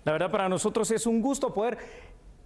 La verdad, para nosotros es un gusto poder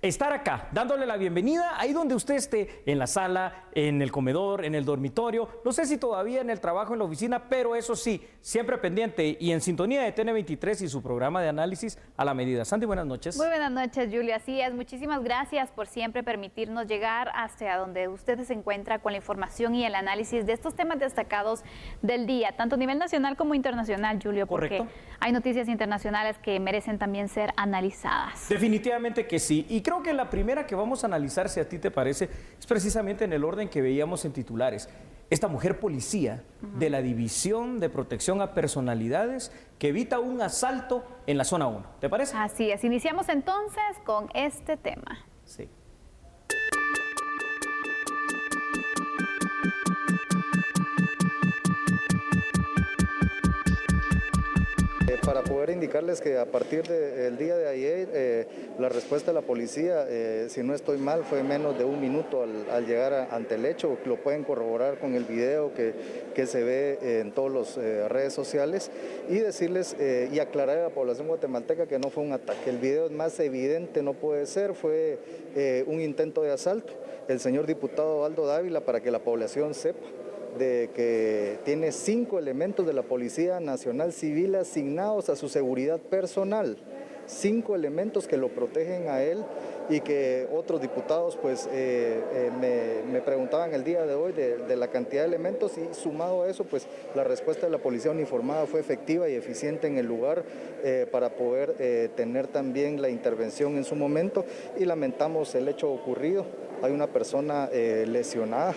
estar acá, dándole la bienvenida ahí donde usted esté, en la sala, en el comedor, en el dormitorio, no sé si todavía en el trabajo, en la oficina, pero eso sí, siempre pendiente y en sintonía de TN23 y su programa de análisis a la medida. Sandy, buenas noches. Muy buenas noches, Julio. Así es, muchísimas gracias por siempre permitirnos llegar hasta donde usted se encuentra con la información y el análisis de estos temas destacados del día, tanto a nivel nacional como internacional, Julio, porque Correcto. hay noticias internacionales que merecen también ser analizadas. Definitivamente que sí, y creo que la primera que vamos a analizar, si a ti te parece, es precisamente en el orden que veíamos en titulares. Esta mujer policía de la División de Protección a Personalidades que evita un asalto en la zona 1. ¿Te parece? Así es, iniciamos entonces con este tema. Sí. Para poder indicarles que a partir del día de ayer, la respuesta de la policía, si no estoy mal, fue menos de un minuto al llegar ante el hecho. Lo pueden corroborar con el video que se ve en todas las redes sociales y decirles y aclarar a la población guatemalteca que no fue un ataque. El video es más evidente, no puede ser, fue un intento de asalto. El señor diputado Aldo Dávila, para que la población sepa, de que tiene 5 elementos de la Policía Nacional Civil asignados a su seguridad personal, 5 elementos que lo protegen a él y que otros diputados pues me preguntaban el día de hoy de la cantidad de elementos y sumado a eso pues la respuesta de la policía uniformada fue efectiva y eficiente en el lugar para poder tener también la intervención en su momento y lamentamos el hecho ocurrido. Hay una persona lesionada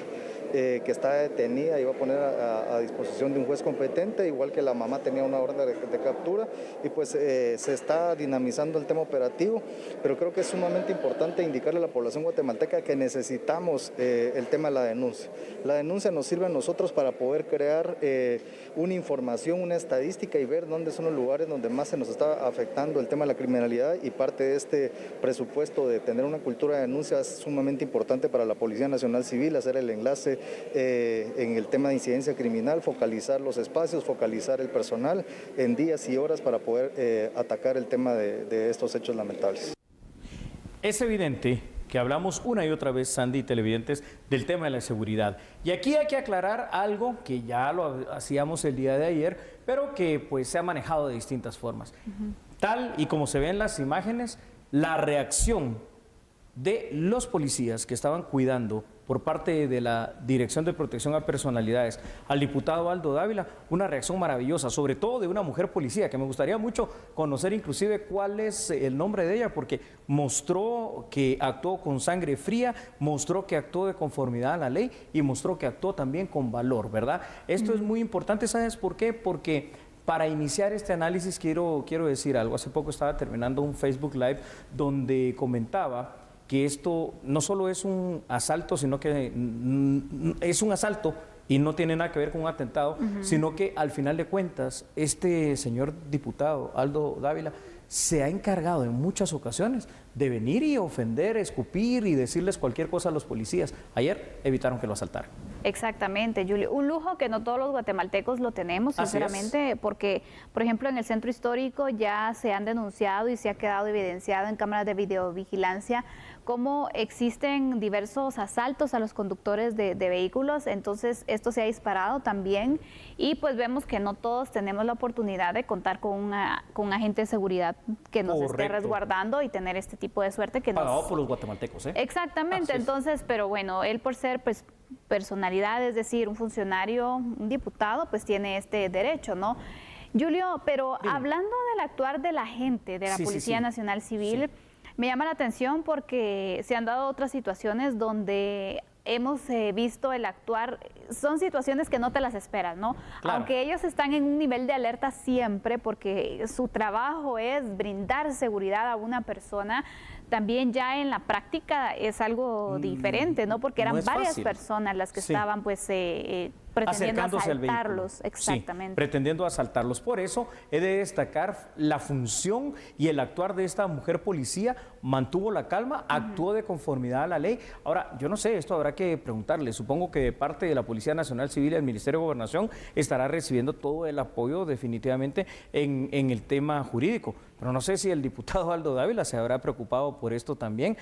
que está detenida y va a poner a disposición de un juez competente, igual que la mamá tenía una orden de captura y pues se está dinamizando el tema operativo, pero creo que es sumamente importante indicarle a la población guatemalteca que necesitamos el tema de la denuncia. La denuncia nos sirve a nosotros para poder crear una información, una estadística y ver dónde son los lugares donde más se nos está afectando el tema de la criminalidad y parte de este presupuesto de tener una cultura de denuncia es sumamente importante para la Policía Nacional Civil, hacer el enlace en el tema de incidencia criminal, focalizar los espacios, focalizar el personal en días y horas para poder atacar el tema de estos hechos lamentables. Es evidente que hablamos una y otra vez, Sandy y televidentes, del tema de la seguridad. Y aquí hay que aclarar algo que ya lo hacíamos el día de ayer, pero que pues se ha manejado de distintas formas. Tal y como se ve en las imágenes, la reacción de los policías que estaban cuidando por parte de la Dirección de Protección a Personalidades al diputado Aldo Dávila, una reacción maravillosa, sobre todo de una mujer policía, que me gustaría mucho conocer inclusive cuál es el nombre de ella, porque mostró que actuó con sangre fría, mostró que actuó de conformidad a la ley y mostró que actuó también con valor, ¿verdad? Esto es muy importante, ¿sabes por qué? Porque para iniciar este análisis quiero decir algo. Hace poco estaba terminando un Facebook Live donde comentaba que esto no solo es un asalto, sino que es un asalto y no tiene nada que ver con un atentado, sino que al final de cuentas, este señor diputado, Aldo Dávila, se ha encargado en muchas ocasiones de venir y ofender, escupir y decirles cualquier cosa a los policías. Ayer evitaron que lo asaltaran. Exactamente, Julio. Un lujo que no todos los guatemaltecos lo tenemos, sinceramente, porque, por ejemplo, en el centro histórico ya se han denunciado y se ha quedado evidenciado en cámaras de videovigilancia cómo existen diversos asaltos a los conductores de vehículos, entonces esto se ha disparado también y pues vemos que no todos tenemos la oportunidad de contar con un agente de seguridad que nos esté resguardando y tener este tipo de suerte que pagado por los guatemaltecos, ¿eh? Exactamente, entonces, pero bueno, él por ser pues personalidad, es decir, un funcionario, un diputado, pues tiene este derecho, ¿no? Julio, pero hablando del actuar de la gente de la Policía Nacional Civil, me llama la atención porque se han dado otras situaciones donde hemos visto el actuar, son situaciones que no te las esperas, ¿no? Claro. Aunque ellos están en un nivel de alerta siempre porque su trabajo es brindar seguridad a una persona, también ya en la práctica es algo diferente, ¿no? Porque eran varias personas las que estaban pues pretendiendo asaltarlos. Exactamente. Sí, pretendiendo asaltarlos. Por eso he de destacar la función y el actuar de esta mujer policía. Mantuvo la calma, actuó de conformidad a la ley. Ahora, yo no sé, esto habrá que preguntarle. Supongo que de parte de la Policía Nacional Civil y el Ministerio de Gobernación estará recibiendo todo el apoyo definitivamente en el tema jurídico. pero no sé si el diputado Aldo Dávila se habrá preocupado por esto también,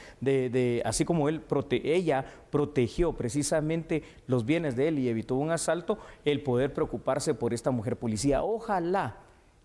así como ella protegió precisamente los bienes de él y evitó un asalto, el poder preocuparse por esta mujer policía. Ojalá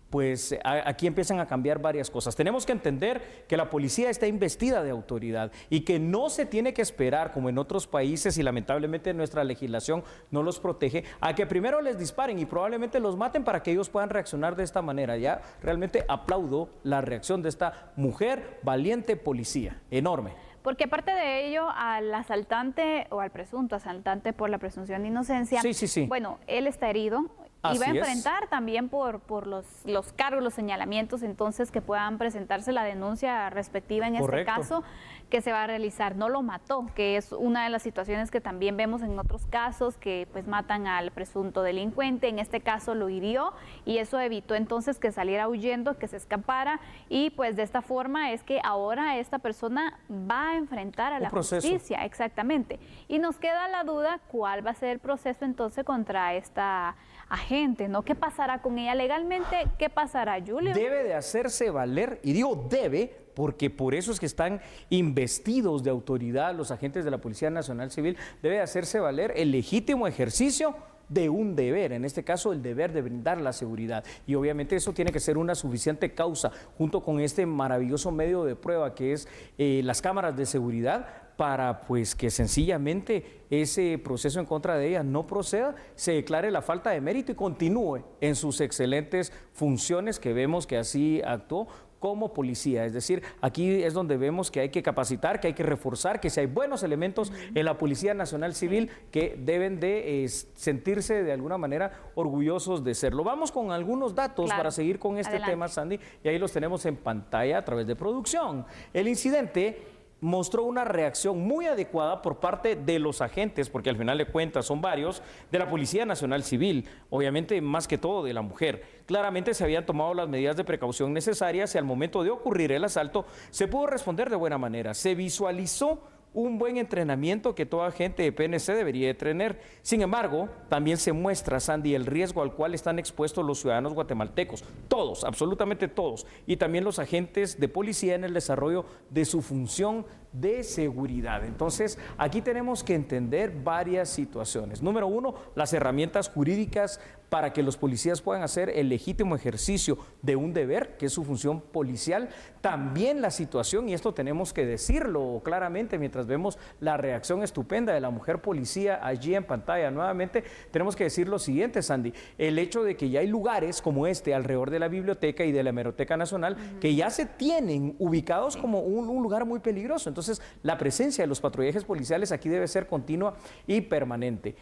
pues aquí empiezan a cambiar varias cosas. Tenemos que entender que la policía está investida de autoridad y que no se tiene que esperar, como en otros países, y lamentablemente nuestra legislación no los protege, a que primero les disparen y probablemente los maten para que ellos puedan reaccionar de esta manera. Ya realmente aplaudo la reacción de esta mujer valiente policía, enorme. Porque aparte de ello, al asaltante o al presunto asaltante por la presunción de inocencia, bueno, él está herido y va a enfrentar también por los cargos, los señalamientos, entonces que puedan presentarse la denuncia respectiva en este caso que se va a realizar. No lo mató, que es una de las situaciones que también vemos en otros casos, que pues matan al presunto delincuente. En este caso lo hirió y eso evitó entonces que saliera huyendo, que se escapara, y pues de esta forma es que ahora esta persona va a enfrentar a la justicia. Exactamente. Y nos queda la duda, ¿cuál va a ser el proceso entonces contra esta agente, ¿no? ¿Qué pasará con ella legalmente? ¿Qué pasará, Julio? Debe de hacerse valer, y digo debe, porque por eso es que están investidos de autoridad los agentes de la Policía Nacional Civil, debe de hacerse valer el legítimo ejercicio de un deber, en este caso el deber de brindar la seguridad, y obviamente eso tiene que ser una suficiente causa, junto con este maravilloso medio de prueba que es las cámaras de seguridad, para pues que sencillamente ese proceso en contra de ella no proceda, se declare la falta de mérito y continúe en sus excelentes funciones que vemos que así actuó como policía. Es decir, aquí es donde vemos que hay que capacitar, que hay que reforzar, que si hay buenos elementos en la Policía Nacional Civil que deben de sentirse de alguna manera orgullosos de serlo. Vamos con algunos datos para seguir con este tema, Sandy, y ahí los tenemos en pantalla a través de producción. El incidente mostró una reacción muy adecuada por parte de los agentes, porque al final de cuentas son varios, de la Policía Nacional Civil, obviamente más que todo de la mujer. Claramente se habían tomado las medidas de precaución necesarias y al momento de ocurrir el asalto se pudo responder de buena manera. Se visualizó un buen entrenamiento que todo agente de PNC debería de tener. Sin embargo, también se muestra, Sandy, el riesgo al cual están expuestos los ciudadanos guatemaltecos, todos, absolutamente todos, y también los agentes de policía en el desarrollo de su función de seguridad. Entonces, aquí tenemos que entender varias situaciones. Número uno, las herramientas jurídicas para que los policías puedan hacer el legítimo ejercicio de un deber, que es su función policial. También la situación, y esto tenemos que decirlo claramente mientras vemos la reacción estupenda de la mujer policía allí en pantalla nuevamente, tenemos que decir lo siguiente, Sandy, el hecho de que ya hay lugares como este alrededor de la biblioteca y de la Hemeroteca Nacional que ya se tienen ubicados como un lugar muy peligroso. Entonces, la presencia de los patrullajes policiales aquí debe ser continua y permanente.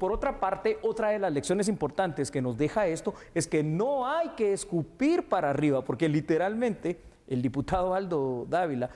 Por otra parte, otra de las lecciones importantes que nos deja esto es que no hay que escupir para arriba, porque literalmente el diputado Aldo Dávila,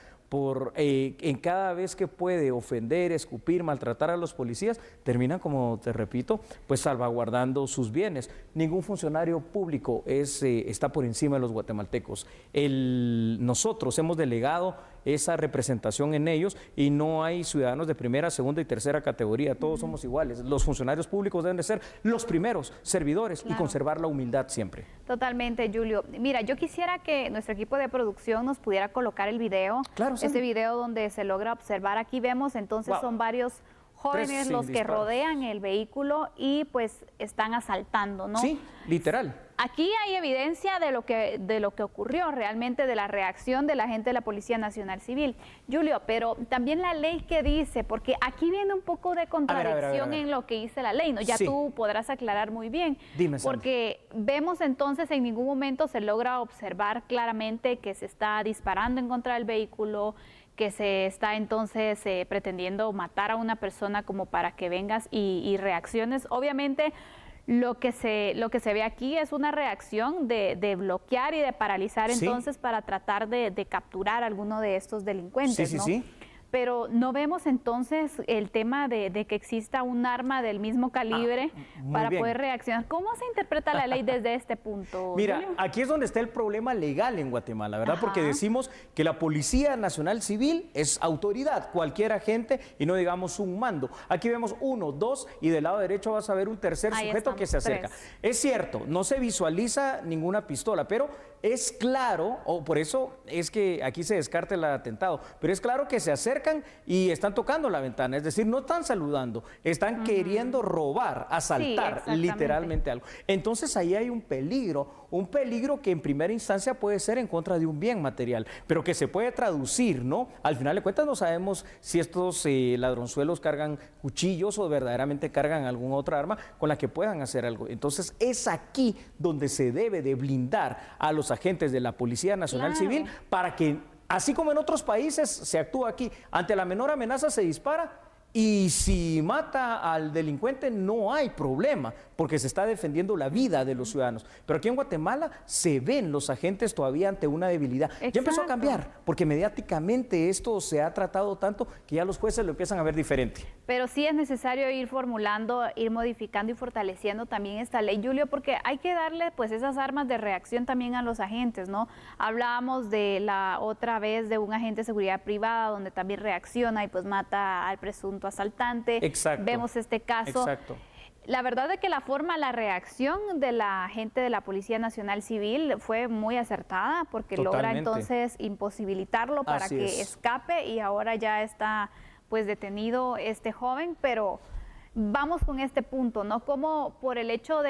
en cada vez que puede ofender, escupir, maltratar a los policías, terminan, como te repito, pues salvaguardando sus bienes. Ningún funcionario público está por encima de los guatemaltecos. Nosotros hemos delegado esa representación en ellos y no hay ciudadanos de primera, segunda y tercera categoría, todos somos iguales. Los funcionarios públicos deben de ser los primeros servidores y conservar la humildad siempre. Totalmente, Julio. Mira, yo quisiera que nuestro equipo de producción nos pudiera colocar el video, ese video donde se logra observar, aquí vemos entonces son varios jóvenes los que rodean el vehículo y pues están asaltando, ¿no? Sí, literal. Aquí hay evidencia de lo que ocurrió realmente, de la reacción de la gente de la Policía Nacional Civil. Julio, pero también la ley que dice, porque aquí viene un poco de contradicción en lo que dice la ley, ¿no? Ya tú podrás aclarar muy bien. Dime, Sandy. Porque vemos entonces en ningún momento se logra observar claramente que se está disparando en contra del vehículo, que se está entonces pretendiendo matar a una persona como para que vengas y reacciones. Obviamente, lo que se ve aquí es una reacción de bloquear y de paralizar entonces para tratar de capturar a alguno de estos delincuentes, ¿no? pero no vemos entonces el tema de que exista un arma del mismo calibre para poder reaccionar. ¿Cómo se interpreta la ley desde este punto? Mira, Julio? aquí es donde está el problema legal en Guatemala, ¿verdad? Porque decimos que la Policía Nacional Civil es autoridad, cualquier agente, y no digamos un mando. Aquí vemos 1, 2 y del lado derecho vas a ver un tercer sujeto que se acerca. 3. Es cierto, no se visualiza ninguna pistola, pero es claro, o por eso es que aquí se descarta el atentado, pero es claro que se acercan y están tocando la ventana, es decir, no están saludando, están queriendo robar, asaltar literalmente algo. Entonces ahí hay un peligro que en primera instancia puede ser en contra de un bien material, pero que se puede traducir, ¿no? Al final de cuentas no sabemos si estos ladronzuelos cargan cuchillos o verdaderamente cargan alguna otra arma con la que puedan hacer algo. Entonces es aquí donde se debe de blindar a los agentes de la Policía Nacional Civil para que, así como en otros países se actúa aquí, ante la menor amenaza se dispara y si mata al delincuente no hay problema porque se está defendiendo la vida de los ciudadanos. Pero aquí en Guatemala se ven los agentes todavía ante una debilidad. Ya empezó a cambiar porque mediáticamente esto se ha tratado tanto que ya los jueces lo empiezan a ver diferente. Pero sí es necesario ir formulando, ir modificando y fortaleciendo también esta ley, Julio, porque hay que darle pues esas armas de reacción también a los agentes, ¿no? Hablábamos de la otra vez de un agente de seguridad privada donde también reacciona y pues mata al presunto asaltante. Exacto. Vemos este caso. Exacto. La verdad es que la reacción de la gente de la Policía Nacional Civil fue muy acertada porque logra entonces imposibilitarlo para que escape y ahora ya está pues detenido este joven, pero vamos con este punto, ¿no? Como por el hecho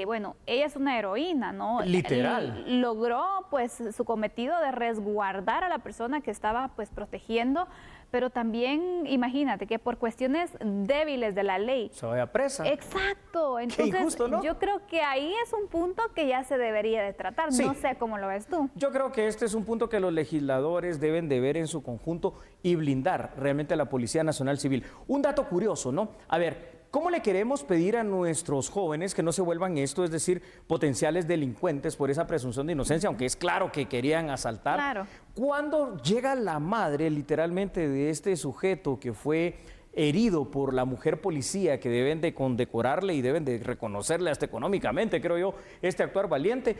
bueno, ella es una heroína, ¿no? Literal. Logró pues su cometido de resguardar a la persona que estaba pues protegiendo, pero también imagínate que por cuestiones débiles de la ley se vaya presa. Exacto. Entonces, qué injusto, ¿no? Yo creo que ahí es un punto que ya se debería de tratar. Sí. No sé cómo lo ves tú. Yo creo que este es un punto que los legisladores deben de ver en su conjunto y blindar realmente a la Policía Nacional Civil. Un dato curioso, ¿no? A ver, ¿cómo le queremos pedir a nuestros jóvenes que no se vuelvan esto, es decir, potenciales delincuentes por esa presunción de inocencia, aunque es claro que querían asaltar? Claro. Cuando llega la madre, literalmente, de este sujeto que fue herido por la mujer policía, que deben de condecorarle y deben de reconocerle hasta económicamente, creo yo, este actuar valiente,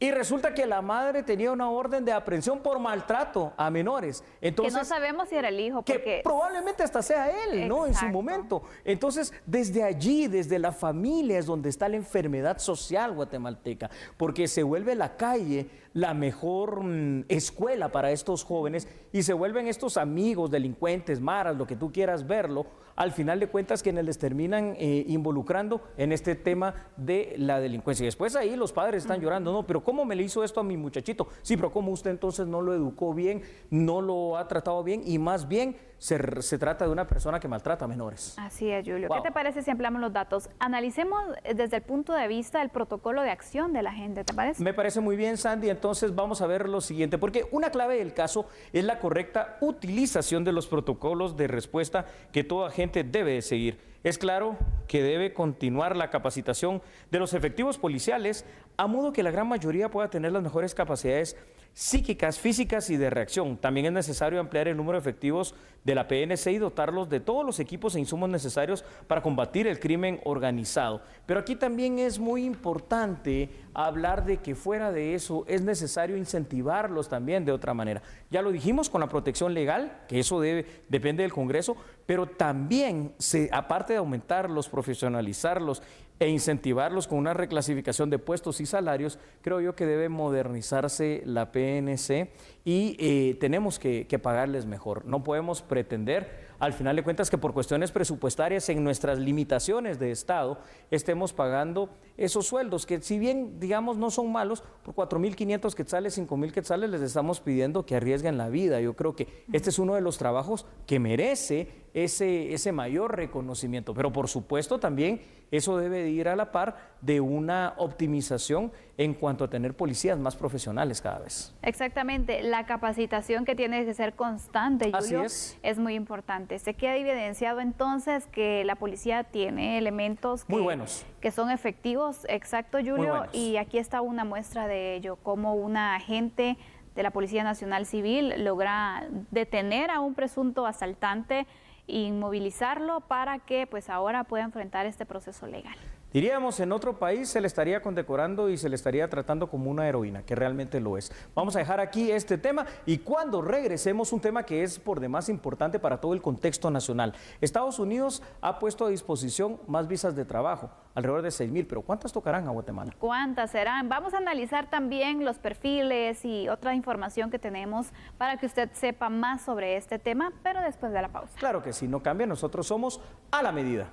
y resulta que la madre tenía una orden de aprehensión por maltrato a menores. Entonces, que no sabemos si era el hijo. Porque que probablemente hasta sea él, ¿no? En su momento. Entonces, desde allí, desde la familia es donde está la enfermedad social guatemalteca, porque se vuelve la calle la mejor escuela para estos jóvenes y se vuelven estos amigos, delincuentes, maras, lo que tú quieras verlo, al final de cuentas quienes les terminan involucrando en este tema de la delincuencia. Y después ahí los padres están llorando, no, pero ¿cómo me le hizo esto a mi muchachito? Sí, pero ¿cómo usted entonces no lo educó bien, no lo ha tratado bien y más bien se trata de una persona que maltrata a menores? Así es, Julio. Wow. ¿Qué te parece si ampliamos los datos? Analicemos desde el punto de vista del protocolo de acción de la gente, ¿te parece? Me parece muy bien, Sandy. Entonces vamos a ver lo siguiente, porque una clave del caso es la correcta utilización de los protocolos de respuesta que todo agente debe de seguir. Es claro que debe continuar la capacitación de los efectivos policiales a modo que la gran mayoría pueda tener las mejores capacidades psíquicas, físicas y de reacción. También es necesario ampliar el número de efectivos de la PNC y dotarlos de todos los equipos e insumos necesarios para combatir el crimen organizado. Pero aquí también es muy importante hablar de que fuera de eso es necesario incentivarlos también de otra manera. Ya lo dijimos con la protección legal, que eso depende del Congreso, pero también aparte de aumentarlos, profesionalizarlos e incentivarlos con una reclasificación de puestos y salarios, creo yo que debe modernizarse la PNC y tenemos que pagarles mejor. No podemos pretender, al final de cuentas, que por cuestiones presupuestarias en nuestras limitaciones de Estado estemos pagando esos sueldos que, si bien, digamos, no son malos, por 4.500 quetzales, 5.000 quetzales les estamos pidiendo que arriesguen la vida. Yo creo que este es uno de los trabajos que merece ese mayor reconocimiento, pero por supuesto también eso debe de ir a la par de una optimización en cuanto a tener policías más profesionales cada vez. Exactamente, la capacitación que tiene que ser constante, Julio, es muy importante. Se queda evidenciado entonces que la policía tiene elementos muy buenos, que son efectivos, exacto, Julio, y aquí está una muestra de ello, como una agente de la Policía Nacional Civil logra detener a un presunto asaltante e inmovilizarlo para que pues ahora pueda enfrentar este proceso legal. Diríamos, en otro país se le estaría condecorando y se le estaría tratando como una heroína, que realmente lo es. Vamos a dejar aquí este tema y cuando regresemos, un tema que es por demás importante para todo el contexto nacional. Estados Unidos ha puesto a disposición más visas de trabajo, alrededor de 6,000, pero ¿cuántas tocarán a Guatemala? ¿Cuántas serán? Vamos a analizar también los perfiles y otra información que tenemos para que usted sepa más sobre este tema, pero después de la pausa. Claro que sí, no cambia, nosotros somos a la medida.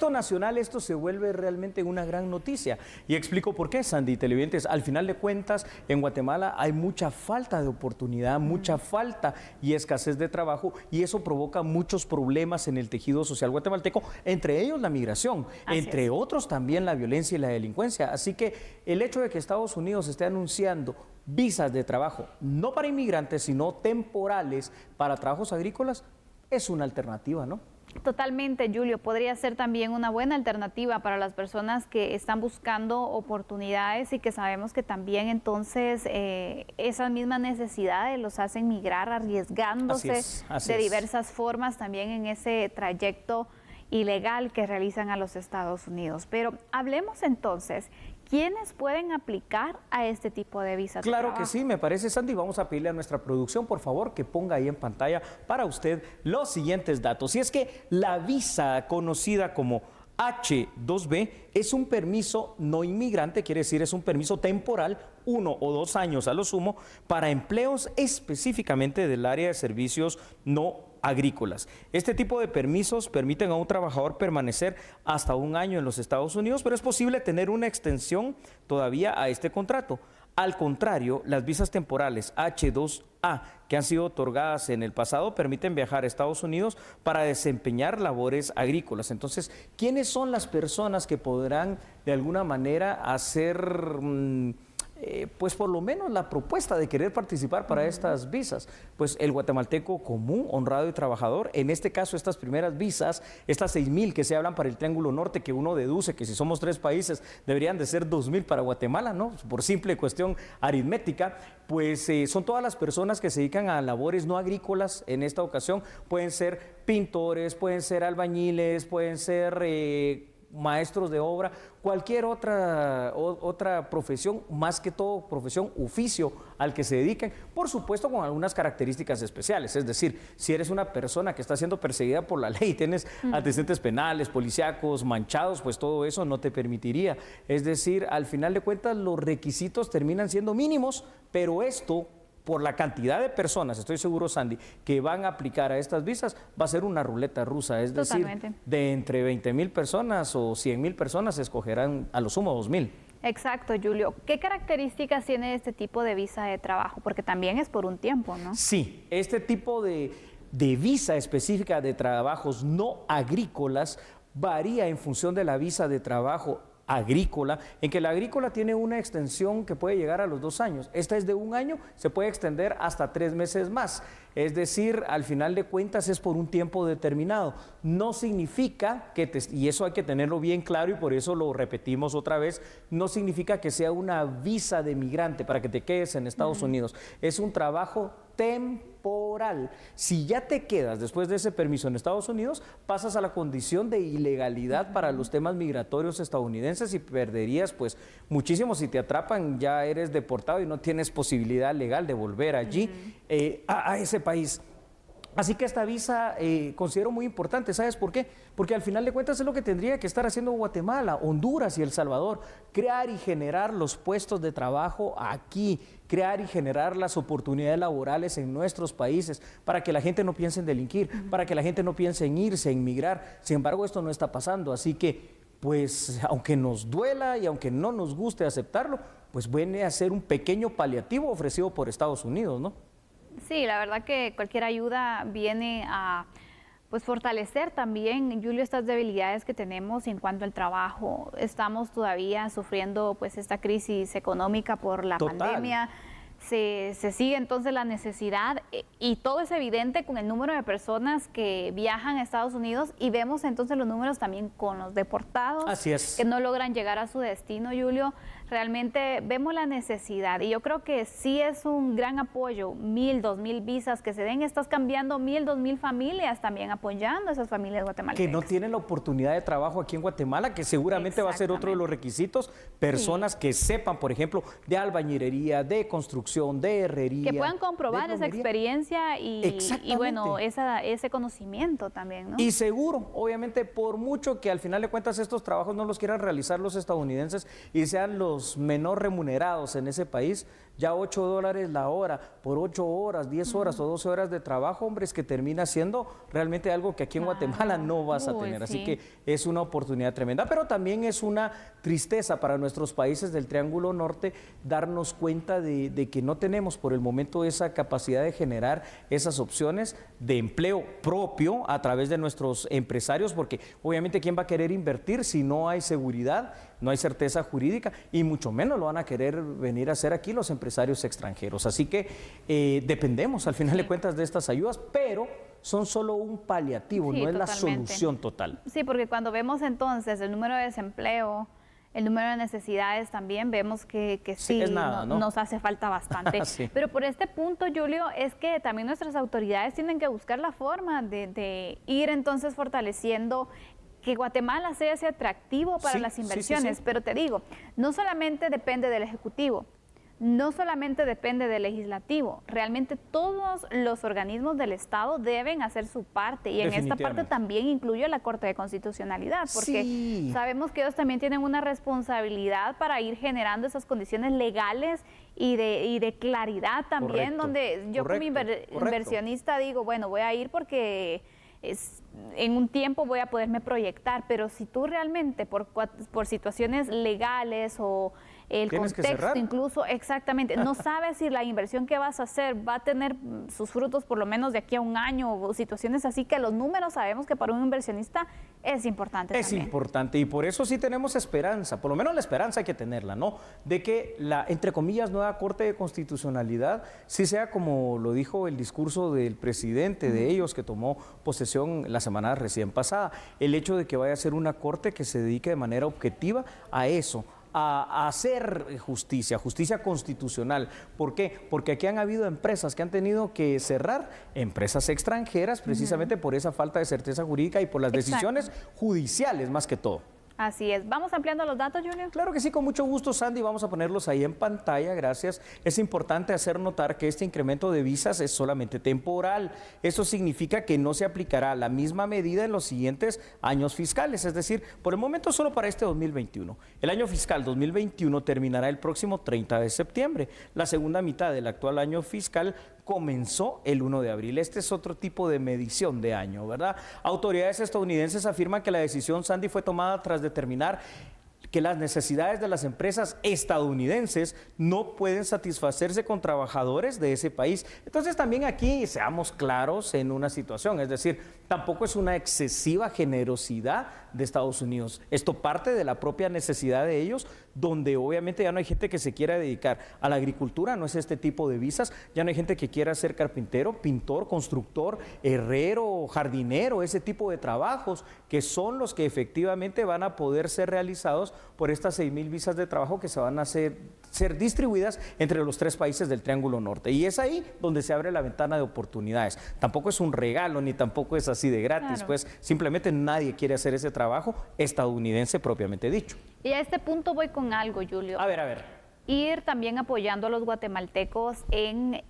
Nacional, esto se vuelve realmente una gran noticia y explico por qué, Sandy, televidentes. Al final de cuentas, en Guatemala hay mucha falta de oportunidad, mucha falta y escasez de trabajo y eso provoca muchos problemas en el tejido social guatemalteco, entre ellos la migración, entre otros también la violencia y la delincuencia. Así que el hecho de que Estados Unidos esté anunciando visas de trabajo, no para inmigrantes, sino temporales para trabajos agrícolas, es una alternativa, ¿no? Totalmente, Julio. Podría ser también una buena alternativa para las personas que están buscando oportunidades y que sabemos que también entonces esas mismas necesidades los hacen migrar arriesgándose de diversas formas también en ese trayecto ilegal que realizan a los Estados Unidos. Pero hablemos entonces, ¿quiénes pueden aplicar a este tipo de visas? Claro que sí, me parece, Sandy. Vamos a pedirle a nuestra producción, por favor, que ponga ahí en pantalla para usted los siguientes datos. Y es que la visa conocida como H-2B es un permiso no inmigrante, quiere decir es un permiso temporal, 1 o 2 años a lo sumo, para empleos específicamente del área de servicios no agrícolas. Este tipo de permisos permiten a un trabajador permanecer hasta 1 año en los Estados Unidos, pero es posible tener una extensión todavía a este contrato. Al contrario, las visas temporales H-2A que han sido otorgadas en el pasado permiten viajar a Estados Unidos para desempeñar labores agrícolas. Entonces, ¿quiénes son las personas que podrán de alguna manera hacer pues por lo menos la propuesta de querer participar para estas visas? Pues el guatemalteco común, honrado y trabajador. En este caso, estas primeras visas, estas 6,000 que se hablan para el Triángulo Norte, que uno deduce que si somos 3 países deberían de ser 2,000 para Guatemala, ¿no? Por simple cuestión aritmética, pues son todas las personas que se dedican a labores no agrícolas en esta ocasión. Pueden ser pintores, pueden ser albañiles, pueden ser maestros de obra, cualquier otra profesión, más que todo profesión, oficio al que se dediquen, por supuesto con algunas características especiales. Es decir, si eres una persona que está siendo perseguida por la ley, tienes antecedentes penales, policíacos, manchados, pues todo eso no te permitiría. Es decir, al final de cuentas los requisitos terminan siendo mínimos, pero esto, por la cantidad de personas, estoy seguro, Sandy, que van a aplicar a estas visas, va a ser una ruleta rusa. Es decir, de entre 20,000 personas o 100,000 personas se escogerán a lo sumo 2,000. Exacto, Julio. ¿Qué características tiene este tipo de visa de trabajo? Porque también es por un tiempo, ¿no? Sí, este tipo de visa específica de trabajos no agrícolas varía en función de la visa de trabajo agrícola, en que la agrícola tiene una extensión que puede llegar a los 2 años. Esta es de 1 año, se puede extender hasta 3 meses más. Es decir, al final de cuentas es por un tiempo determinado. No significa que, y eso hay que tenerlo bien claro y por eso lo repetimos otra vez, no significa que sea una visa de migrante para que te quedes en Estados Unidos. Es un trabajo temporal. Si ya te quedas después de ese permiso en Estados Unidos, pasas a la condición de ilegalidad para los temas migratorios estadounidenses y perderías pues muchísimo. Si te atrapan, ya eres deportado y no tienes posibilidad legal de volver allí a ese país. Así que esta visa considero muy importante. ¿Sabes por qué? Porque al final de cuentas es lo que tendría que estar haciendo Guatemala, Honduras y El Salvador. Crear y generar los puestos de trabajo aquí, crear y generar las oportunidades laborales en nuestros países para que la gente no piense en delinquir, para que la gente no piense en irse, en migrar. Sin embargo, esto no está pasando. Así que, pues, aunque nos duela y aunque no nos guste aceptarlo, pues viene a ser un pequeño paliativo ofrecido por Estados Unidos, ¿no? Sí, la verdad que cualquier ayuda viene pues fortalecer también, Julio, estas debilidades que tenemos en cuanto al trabajo. Estamos todavía sufriendo pues esta crisis económica por la pandemia. Se sigue entonces la necesidad y todo es evidente con el número de personas que viajan a Estados Unidos y vemos entonces los números también con los deportados. Así es. Que no logran llegar a su destino, Julio. Realmente vemos la necesidad y yo creo que sí es un gran apoyo, 1,000, 2,000 visas que se den, estás cambiando 1,000, 2,000 familias también apoyando a esas familias guatemaltecas. Que no tienen la oportunidad de trabajo aquí en Guatemala, que seguramente va a ser otro de los requisitos, personas que sepan, por ejemplo, de albañilería, de construcción, de herrería. Que puedan comprobar esa experiencia y bueno, ese conocimiento también, ¿no? Y seguro, obviamente, por mucho que al final de cuentas estos trabajos no los quieran realizar los estadounidenses y sean los menos remunerados en ese país, ya $8 la hora por 8 horas, 10 horas o 12 horas de trabajo, hombre, es que termina siendo realmente algo que aquí en Guatemala no vas a tener. Así que es una oportunidad tremenda, pero también es una tristeza para nuestros países del Triángulo Norte darnos cuenta de que no tenemos por el momento esa capacidad de generar esas opciones de empleo propio a través de nuestros empresarios, porque obviamente ¿quién va a querer invertir si no hay seguridad, no hay certeza jurídica y mucho menos lo van a querer venir a hacer aquí los empresarios extranjeros? Así que dependemos al final de cuentas de estas ayudas, pero son solo un paliativo, no es la solución total. Sí, porque cuando vemos entonces el número de desempleo, el número de necesidades también, vemos que sí, es nada, ¿no? Nos hace falta bastante. Pero por este punto, Julio, es que también nuestras autoridades tienen que buscar la forma de ir entonces fortaleciendo que Guatemala sea ese atractivo para las inversiones. Pero te digo, no solamente depende del Ejecutivo, no solamente depende del Legislativo, realmente todos los organismos del Estado deben hacer su parte y en esta parte también incluye la Corte de Constitucionalidad, porque sabemos que ellos también tienen una responsabilidad para ir generando esas condiciones legales y de claridad también, donde yo como inversionista digo, bueno, voy a ir porque en un tiempo voy a poderme proyectar, pero si tú realmente por situaciones legales o el contexto incluso, exactamente, no sabes si la inversión que vas a hacer va a tener sus frutos por lo menos de aquí a un año o situaciones así, que los números sabemos que para un inversionista es importante. Es importante y por eso sí tenemos esperanza, por lo menos la esperanza hay que tenerla, ¿no? De que la, entre comillas, nueva Corte de Constitucionalidad sí sea como lo dijo el discurso del presidente de ellos que tomó posesión la semana recién pasada, el hecho de que vaya a ser una corte que se dedique de manera objetiva a eso, a hacer justicia constitucional. ¿Por qué? Porque aquí han habido empresas que han tenido que cerrar, empresas extranjeras, precisamente por esa falta de certeza jurídica y por las decisiones judiciales más que todo. Así es. ¿Vamos ampliando los datos, Julio? Claro que sí, con mucho gusto, Sandy. Vamos a ponerlos ahí en pantalla, gracias. Es importante hacer notar que este incremento de visas es solamente temporal. Eso significa que no se aplicará la misma medida en los siguientes años fiscales, es decir, por el momento solo para este 2021. El año fiscal 2021 terminará el próximo 30 de septiembre. La segunda mitad del actual año fiscal comenzó el 1 de abril. Este es otro tipo de medición de año, ¿verdad? Autoridades estadounidenses afirman que la decisión, Sandy, fue tomada tras determinar que las necesidades de las empresas estadounidenses no pueden satisfacerse con trabajadores de ese país. Entonces también aquí seamos claros en una situación, es decir, tampoco es una excesiva generosidad de Estados Unidos. Esto parte de la propia necesidad de ellos, donde obviamente ya no hay gente que se quiera dedicar a la agricultura, no es este tipo de visas, ya no hay gente que quiera ser carpintero, pintor, constructor, herrero, jardinero, ese tipo de trabajos que son los que efectivamente van a poder ser realizados por estas 6,000 visas de trabajo que se van a ser distribuidas entre los 3 países del Triángulo Norte. Y es ahí donde se abre la ventana de oportunidades. Tampoco es un regalo, ni tampoco es así de gratis, pues simplemente nadie quiere hacer ese trabajo estadounidense propiamente dicho. Y a este punto voy con algo, Julio. A ver. Ir también apoyando a los guatemaltecos en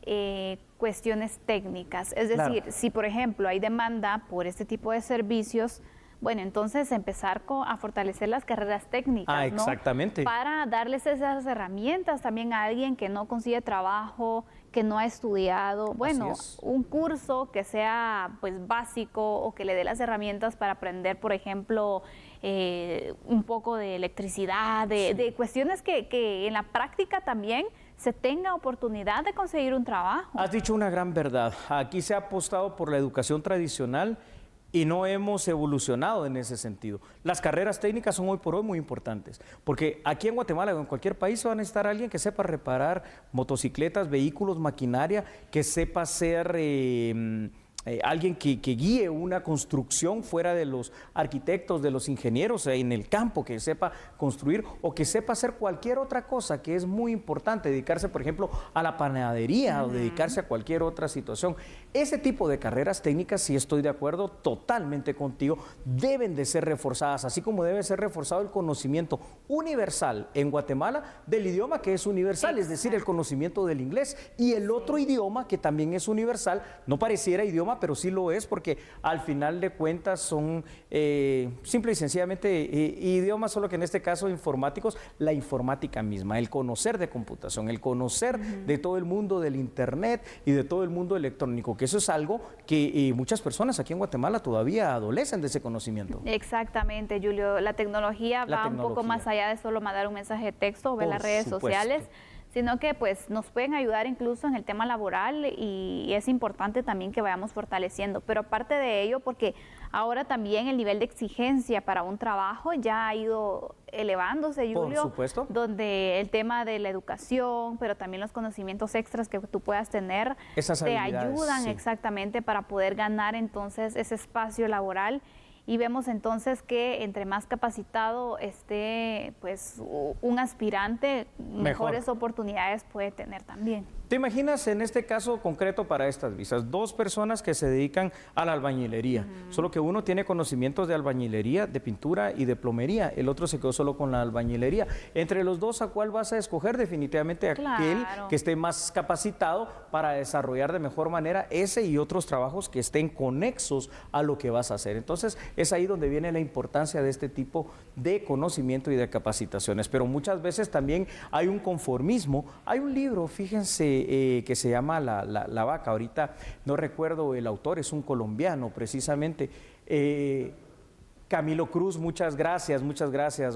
cuestiones técnicas. Es decir, si por ejemplo hay demanda por este tipo de servicios, bueno, entonces empezar a fortalecer las carreras técnicas, ¿no? Exactamente. Para darles esas herramientas también a alguien que no consigue trabajo, que no ha estudiado, bueno, un curso que sea pues básico o que le dé las herramientas para aprender, por ejemplo, un poco de electricidad, de cuestiones que en la práctica también se tenga oportunidad de conseguir un trabajo. Has dicho una gran verdad. Aquí se ha apostado por la educación tradicional y no hemos evolucionado en ese sentido. Las carreras técnicas son hoy por hoy muy importantes, porque aquí en Guatemala o en cualquier país se va a necesitar alguien que sepa reparar motocicletas, vehículos, maquinaria, que sepa ser alguien que guíe una construcción fuera de los arquitectos, de los ingenieros en el campo, que sepa construir o que sepa hacer cualquier otra cosa que es muy importante, dedicarse por ejemplo a la panadería o dedicarse a cualquier otra situación. Ese tipo de carreras técnicas, sí estoy de acuerdo totalmente contigo, deben de ser reforzadas, así como debe ser reforzado el conocimiento universal en Guatemala del idioma que es universal, es decir, el conocimiento del inglés, y el otro idioma que también es universal, no pareciera idioma, pero sí lo es, porque al final de cuentas son simple y sencillamente idiomas, solo que en este caso informáticos, la informática misma, el conocer de computación, el conocer de todo el mundo del internet y de todo el mundo electrónico, que eso es algo que muchas personas aquí en Guatemala todavía adolecen de ese conocimiento. Exactamente, Julio, la tecnología va un poco más allá de solo mandar un mensaje de texto o ver las redes sociales, sino que pues nos pueden ayudar incluso en el tema laboral, y es importante también que vayamos fortaleciendo. Pero aparte de ello, porque ahora también el nivel de exigencia para un trabajo ya ha ido elevándose, Julio, por supuesto, donde el tema de la educación, pero también los conocimientos extras que tú puedas tener, te ayudan exactamente para poder ganar entonces ese espacio laboral. Y vemos entonces que entre más capacitado esté pues un aspirante, mejores oportunidades puede tener también. ¿Te imaginas en este caso concreto para estas visas? Dos personas que se dedican a la albañilería, solo que uno tiene conocimientos de albañilería, de pintura y de plomería, el otro se quedó solo con la albañilería. Entre los dos, ¿a cuál vas a escoger? Definitivamente aquel que esté más capacitado para desarrollar de mejor manera ese y otros trabajos que estén conexos a lo que vas a hacer. Entonces, es ahí donde viene la importancia de este tipo de conocimiento y de capacitaciones. Pero muchas veces también hay un conformismo. Hay un libro, fíjense, que se llama La Vaca, ahorita no recuerdo el autor, es un colombiano precisamente, Camilo Cruz, muchas gracias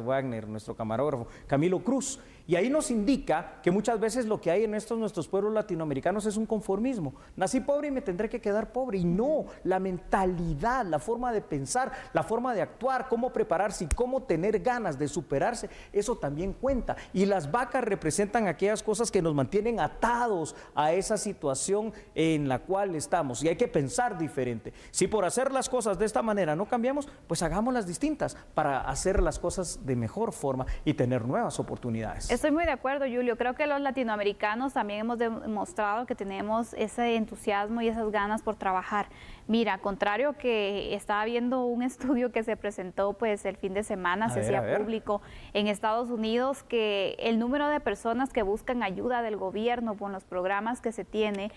Wagner, nuestro camarógrafo, Camilo Cruz. Y ahí nos indica que muchas veces lo que hay en nuestros pueblos latinoamericanos es un conformismo. Nací pobre y me tendré que quedar pobre. Y no, la mentalidad, la forma de pensar, la forma de actuar, cómo prepararse y cómo tener ganas de superarse, eso también cuenta. Y las vacas representan aquellas cosas que nos mantienen atados a esa situación en la cual estamos. Y hay que pensar diferente. Si por hacer las cosas de esta manera no cambiamos, pues hagámoslas distintas para hacer las cosas de mejor forma y tener nuevas oportunidades. Estoy muy de acuerdo, Julio. Creo que los latinoamericanos también hemos demostrado que tenemos ese entusiasmo y esas ganas por trabajar. Mira, contrario que estaba viendo un estudio que se presentó pues el fin de semana, se hacía público en Estados Unidos, que el número de personas que buscan ayuda del gobierno con los programas que se tiene,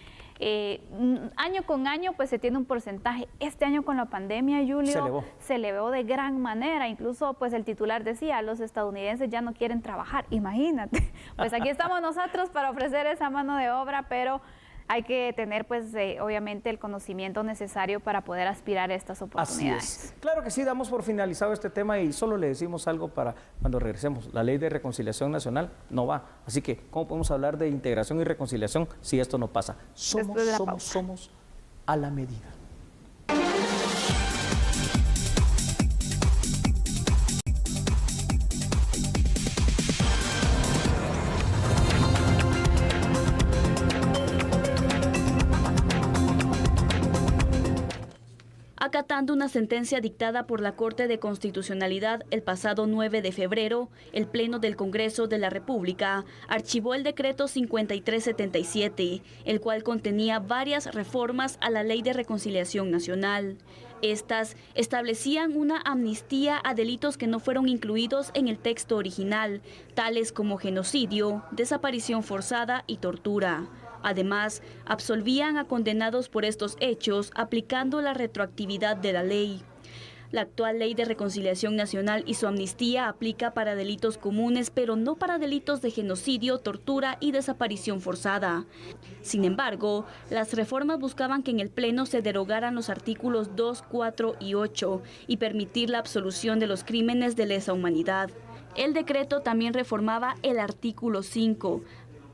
año con año pues se tiene un porcentaje. Este año con la pandemia, Julio, se elevó de gran manera. Incluso pues el titular decía, los estadounidenses ya no quieren trabajar. Imagínate, pues aquí estamos nosotros para ofrecer esa mano de obra, pero hay que tener pues obviamente el conocimiento necesario para poder aspirar a estas oportunidades. Así es. Claro que sí, damos por finalizado este tema y solo le decimos algo para cuando regresemos. La Ley de Reconciliación Nacional no va. Así que, ¿cómo podemos hablar de integración y reconciliación si esto no pasa? Somos a la medida. Acatando una sentencia dictada por la Corte de Constitucionalidad el pasado 9 de febrero, el Pleno del Congreso de la República archivó el decreto 5377, el cual contenía varias reformas a la Ley de Reconciliación Nacional. Estas establecían una amnistía a delitos que no fueron incluidos en el texto original, tales como genocidio, desaparición forzada y tortura. Además, absolvían a condenados por estos hechos aplicando la retroactividad de la ley. La actual Ley de Reconciliación Nacional y su amnistía aplica para delitos comunes, pero no para delitos de genocidio, tortura y desaparición forzada. Sin embargo, las reformas buscaban que en el Pleno se derogaran los artículos 2, 4 y 8 y permitir la absolución de los crímenes de lesa humanidad. El decreto también reformaba el artículo 5,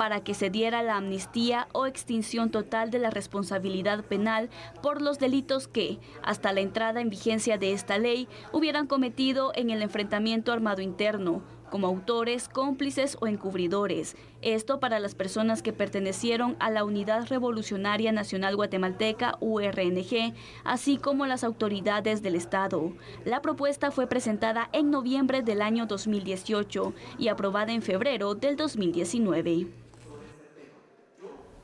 para que se diera la amnistía o extinción total de la responsabilidad penal por los delitos que, hasta la entrada en vigencia de esta ley, hubieran cometido en el enfrentamiento armado interno, como autores, cómplices o encubridores. Esto para las personas que pertenecieron a la Unidad Revolucionaria Nacional Guatemalteca, URNG, así como las autoridades del Estado. La propuesta fue presentada en noviembre del año 2018 y aprobada en febrero del 2019.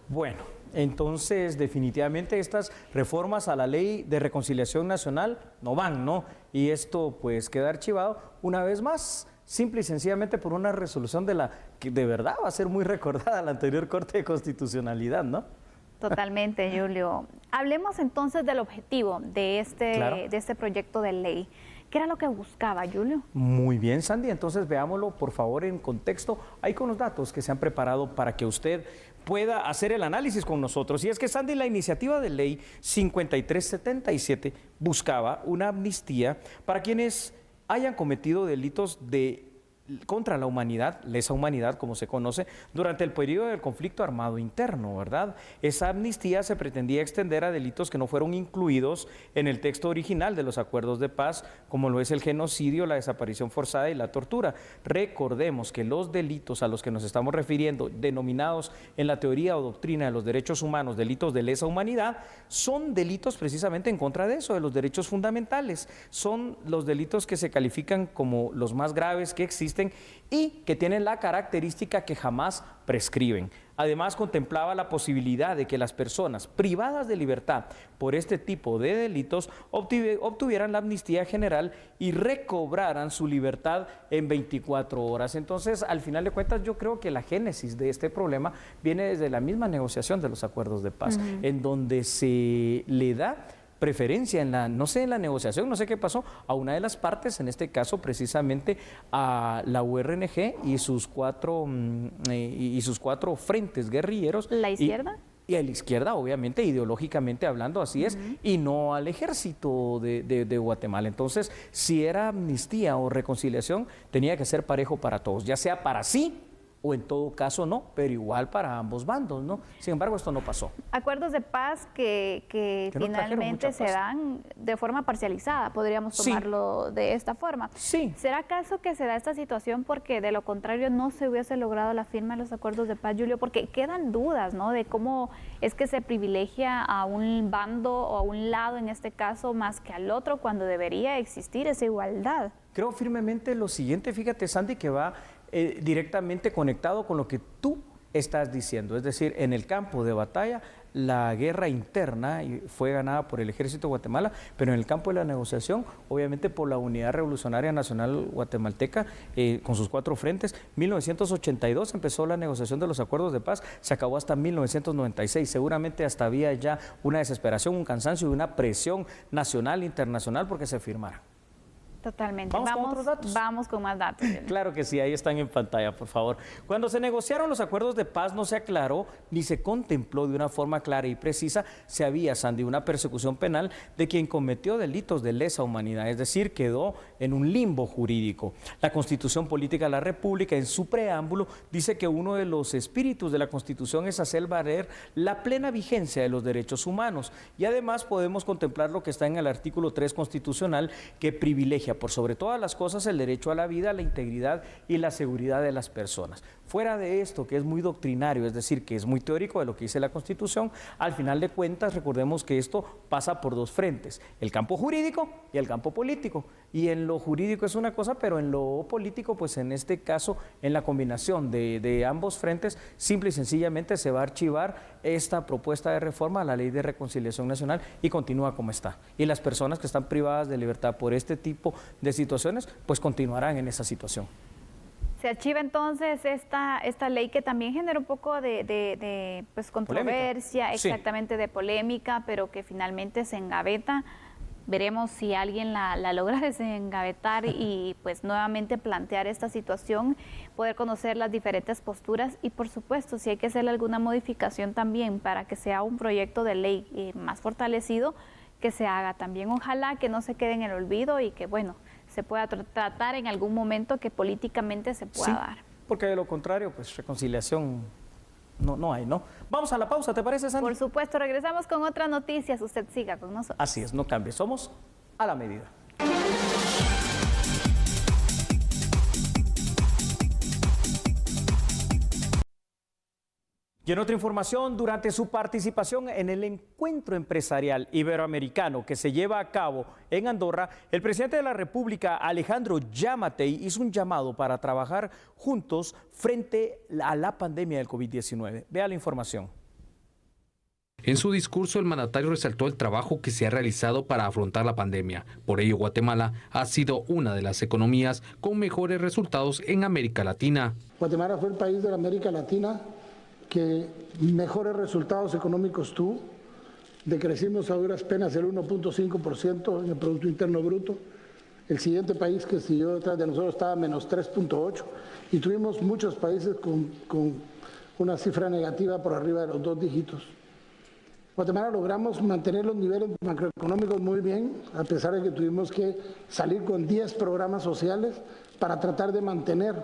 Bueno, entonces definitivamente estas reformas a la Ley de Reconciliación Nacional no van, ¿no? Y esto pues queda archivado una vez más, simple y sencillamente por una resolución de la que de verdad va a ser muy recordada la anterior Corte de Constitucionalidad, ¿no? Totalmente, Julio. Hablemos entonces del objetivo de este proyecto de ley. ¿Qué era lo que buscaba, Julio? Muy bien, Sandy. Entonces veámoslo, por favor, en contexto, ahí con los datos que se han preparado para que usted pueda hacer el análisis con nosotros. Y es que, Sandy, la iniciativa de ley 5377 buscaba una amnistía para quienes hayan cometido delitos contra la humanidad, lesa humanidad como se conoce, durante el periodo del conflicto armado interno, ¿verdad? Esa amnistía se pretendía extender a delitos que no fueron incluidos en el texto original de los acuerdos de paz, como lo es el genocidio, la desaparición forzada y la tortura. Recordemos que los delitos a los que nos estamos refiriendo, denominados en la teoría o doctrina de los derechos humanos delitos de lesa humanidad, son delitos precisamente en contra de eso, de los derechos fundamentales. Son los delitos que se califican como los más graves que existen y que tienen la característica que jamás prescriben. Además, contemplaba la posibilidad de que las personas privadas de libertad por este tipo de delitos obtuvieran la amnistía general y recobraran su libertad en 24 horas. Entonces, al final de cuentas, yo creo que la génesis de este problema viene desde la misma negociación de los acuerdos de paz, en donde se le da preferencia en la negociación, no sé qué pasó, a una de las partes, en este caso precisamente a la URNG y sus cuatro frentes guerrilleros. ¿La izquierda? Y a la izquierda, obviamente, ideológicamente hablando, así es, y no al ejército de Guatemala. Entonces, si era amnistía o reconciliación, tenía que ser parejo para todos, ya sea para sí o en todo caso no, pero igual para ambos bandos, ¿no? Sin embargo, esto no pasó. Acuerdos de paz que finalmente se dan de forma parcializada, podríamos tomarlo de esta forma. Sí. ¿Será acaso que se da esta situación porque de lo contrario no se hubiese logrado la firma de los acuerdos de paz, Julio? Porque quedan dudas, ¿no?, de cómo es que se privilegia a un bando o a un lado, en este caso, más que al otro, cuando debería existir esa igualdad. Creo firmemente lo siguiente, fíjate, Sandy, que va directamente conectado con lo que tú estás diciendo, es decir, en el campo de batalla la guerra interna fue ganada por el Ejército de Guatemala, pero en el campo de la negociación, obviamente por la Unidad Revolucionaria Nacional Guatemalteca, con sus cuatro frentes. 1982 empezó la negociación de los acuerdos de paz, se acabó hasta 1996, seguramente hasta había ya una desesperación, un cansancio y una presión nacional e internacional porque se firmara. Totalmente. ¿Vamos con otros datos? Vamos con más datos. Claro que sí, ahí están en pantalla, por favor. Cuando se negociaron los acuerdos de paz no se aclaró ni se contempló de una forma clara y precisa si había, Sandy, una persecución penal de quien cometió delitos de lesa humanidad, es decir, quedó en un limbo jurídico. La Constitución Política de la República, en su preámbulo, dice que uno de los espíritus de la Constitución es hacer valer la plena vigencia de los derechos humanos y además podemos contemplar lo que está en el artículo 3 constitucional, que privilegia por sobre todas las cosas el derecho a la vida, a la integridad y la seguridad de las personas. Fuera de esto, que es muy doctrinario, es decir, que es muy teórico de lo que dice la Constitución, al final de cuentas recordemos que esto pasa por dos frentes, el campo jurídico y el campo político. Y en lo jurídico es una cosa, pero en lo político, pues en este caso, en la combinación de ambos frentes, simple y sencillamente se va a archivar esta propuesta de reforma a la Ley de Reconciliación Nacional y continúa como está. Y las personas que están privadas de libertad por este tipo de situaciones, pues continuarán en esa situación. Se archiva entonces esta ley que también genera un poco de pues, controversia, polémica. Exactamente, sí, de polémica, pero que finalmente se engaveta. Veremos si alguien la logra desengavetar y pues nuevamente plantear esta situación, poder conocer las diferentes posturas y por supuesto si hay que hacer alguna modificación también para que sea un proyecto de ley más fortalecido, que se haga también. Ojalá que no se quede en el olvido y que bueno, se pueda tratar en algún momento que políticamente se pueda dar. Porque de lo contrario, pues reconciliación no hay, ¿no? Vamos a la pausa, ¿te parece, Sandy? Por supuesto, regresamos con otras noticias. Usted siga con nosotros. Así es, no cambie. Somos a la medida. Y en otra información, durante su participación en el encuentro empresarial iberoamericano que se lleva a cabo en Andorra, el presidente de la República, Alejandro Giammattei, hizo un llamado para trabajar juntos frente a la pandemia del COVID-19. Vea la información. En su discurso, el mandatario resaltó el trabajo que se ha realizado para afrontar la pandemia. Por ello, Guatemala ha sido una de las economías con mejores resultados en América Latina. Guatemala fue el país de la América Latina que mejores resultados económicos tuvo. Decrecimos a duras penas el 1.5% en el Producto Interno Bruto. El siguiente país que siguió detrás de nosotros estaba menos 3.8%, y tuvimos muchos países con una cifra negativa por arriba de los 2 dígitos. Guatemala logramos mantener los niveles macroeconómicos muy bien, a pesar de que tuvimos que salir con 10 programas sociales para tratar de mantener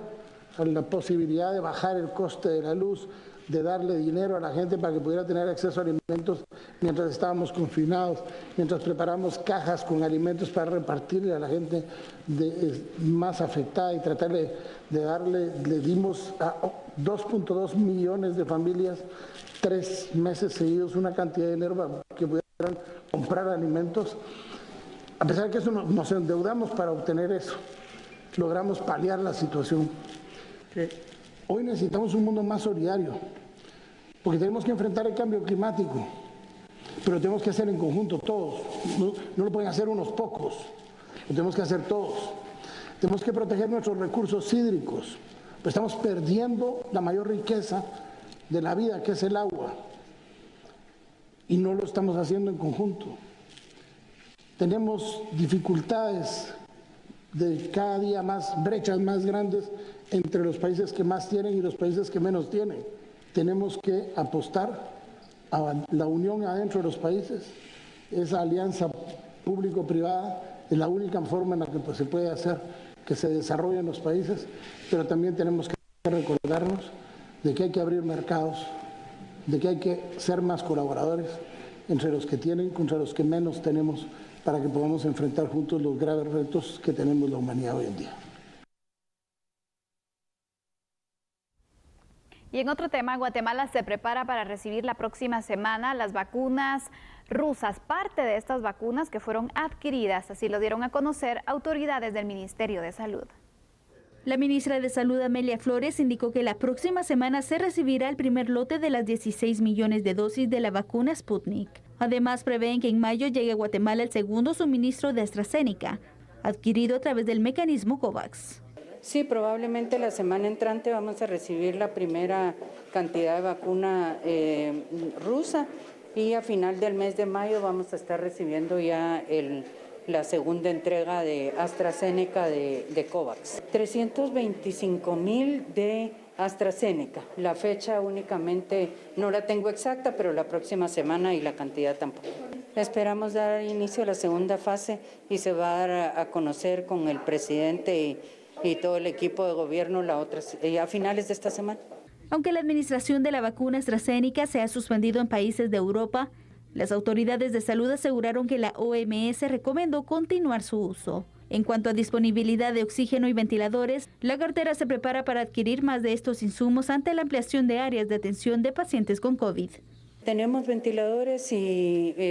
la posibilidad de bajar el coste de la luz, de darle dinero a la gente para que pudiera tener acceso a alimentos mientras estábamos confinados, mientras preparamos cajas con alimentos para repartirle a la gente más afectada y tratar de darle. Le dimos a 2.2 millones de familias 3 meses seguidos una cantidad de dinero para que pudieran comprar alimentos. A pesar de que eso nos endeudamos para obtener eso, logramos paliar la situación. Hoy necesitamos un mundo más solidario, porque tenemos que enfrentar el cambio climático, pero tenemos que hacer en conjunto todos. No lo pueden hacer unos pocos, lo tenemos que hacer todos. Tenemos que proteger nuestros recursos hídricos, pues estamos perdiendo la mayor riqueza de la vida, que es el agua, y no lo estamos haciendo en conjunto. Tenemos dificultades de cada día más, brechas más grandes entre los países que más tienen y los países que menos tienen. Tenemos que apostar a la unión adentro de los países. Esa alianza público-privada es la única forma en la que se puede hacer que se desarrollen los países, pero también tenemos que recordarnos de que hay que abrir mercados, de que hay que ser más colaboradores entre los que tienen contra los que menos tenemos, para que podamos enfrentar juntos los graves retos que tenemos la humanidad hoy en día. Y en otro tema, Guatemala se prepara para recibir la próxima semana las vacunas rusas, parte de estas vacunas que fueron adquiridas, así lo dieron a conocer autoridades del Ministerio de Salud. La ministra de Salud, Amelia Flores, indicó que la próxima semana se recibirá el primer lote de las 16 millones de dosis de la vacuna Sputnik. Además, prevén que en mayo llegue a Guatemala el segundo suministro de AstraZeneca, adquirido a través del mecanismo COVAX. Sí, probablemente la semana entrante vamos a recibir la primera cantidad de vacuna rusa, y a final del mes de mayo vamos a estar recibiendo ya la segunda entrega de AstraZeneca de COVAX. 325,000 de AstraZeneca. La fecha únicamente no la tengo exacta, pero la próxima semana, y la cantidad tampoco. Esperamos dar inicio a la segunda fase y se va a dar a conocer con el presidente y todo el equipo de gobierno a finales de esta semana. Aunque la administración de la vacuna AstraZeneca se ha suspendido en países de Europa, las autoridades de salud aseguraron que la OMS recomendó continuar su uso. En cuanto a disponibilidad de oxígeno y ventiladores, la cartera se prepara para adquirir más de estos insumos ante la ampliación de áreas de atención de pacientes con COVID. Tenemos ventiladores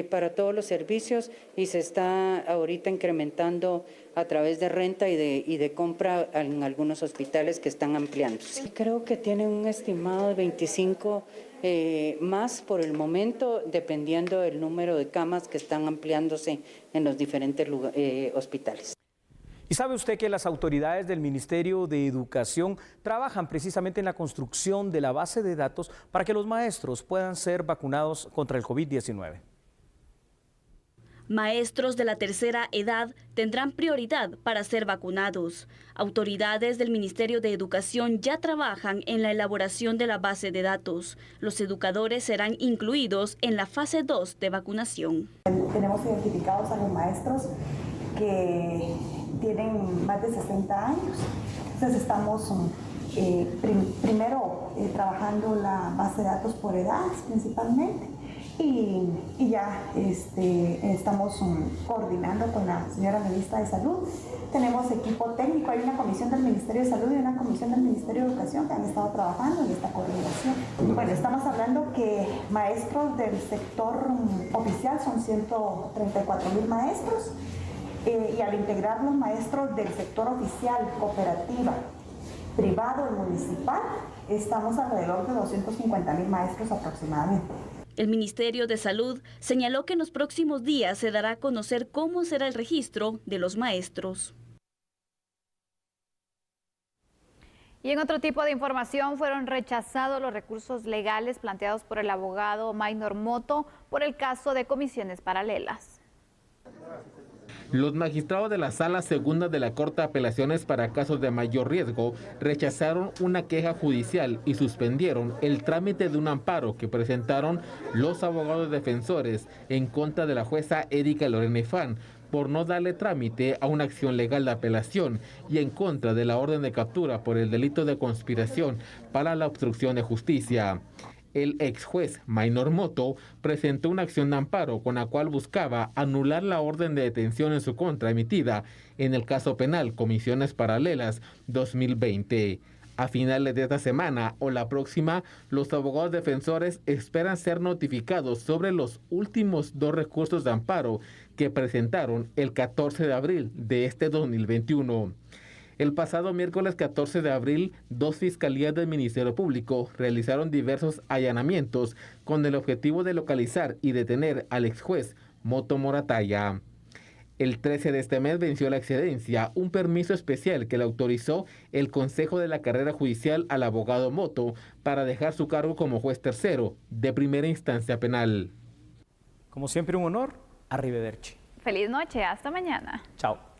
para todos los servicios, y se está ahorita incrementando a través de renta y de compra en algunos hospitales que están ampliándose. Creo que tienen un estimado de 25 más por el momento, dependiendo del número de camas que están ampliándose en los diferentes hospitales. ¿Y sabe usted que las autoridades del Ministerio de Educación trabajan precisamente en la construcción de la base de datos para que los maestros puedan ser vacunados contra el COVID-19? Maestros de la tercera edad tendrán prioridad para ser vacunados. Autoridades del Ministerio de Educación ya trabajan en la elaboración de la base de datos. Los educadores serán incluidos en la fase 2 de vacunación. Tenemos identificados a los maestros que tienen más de 60 años. Entonces estamos primero trabajando la base de datos por edades principalmente. Y ya estamos coordinando con la señora ministra de Salud. Tenemos equipo técnico, hay una comisión del Ministerio de Salud y una comisión del Ministerio de Educación que han estado trabajando en esta coordinación. Bueno, estamos hablando que maestros del sector oficial son 134,000 maestros y al integrar los maestros del sector oficial, cooperativa, privado y municipal, estamos alrededor de 250,000 maestros aproximadamente. El Ministerio de Salud señaló que en los próximos días se dará a conocer cómo será el registro de los maestros. Y en otro tipo de información, fueron rechazados los recursos legales planteados por el abogado Maynor Moto por el caso de comisiones paralelas. Los magistrados de la Sala Segunda de la Corte de Apelaciones para casos de mayor riesgo rechazaron una queja judicial y suspendieron el trámite de un amparo que presentaron los abogados defensores en contra de la jueza Erika Lorena Ifán por no darle trámite a una acción legal de apelación y en contra de la orden de captura por el delito de conspiración para la obstrucción de justicia. El ex juez Maynor Moto presentó una acción de amparo con la cual buscaba anular la orden de detención en su contra emitida en el caso penal Comisiones Paralelas 2020. A finales de esta semana o la próxima, los abogados defensores esperan ser notificados sobre los últimos 2 recursos de amparo que presentaron el 14 de abril de este 2021. El pasado miércoles 14 de abril, 2 fiscalías del Ministerio Público realizaron diversos allanamientos con el objetivo de localizar y detener al ex juez Moto Morataya. El 13 de este mes venció la excedencia, un permiso especial que le autorizó el Consejo de la Carrera Judicial al abogado Moto para dejar su cargo como juez tercero de primera instancia penal. Como siempre, un honor. Arrivederci. Feliz noche, hasta mañana. Chao.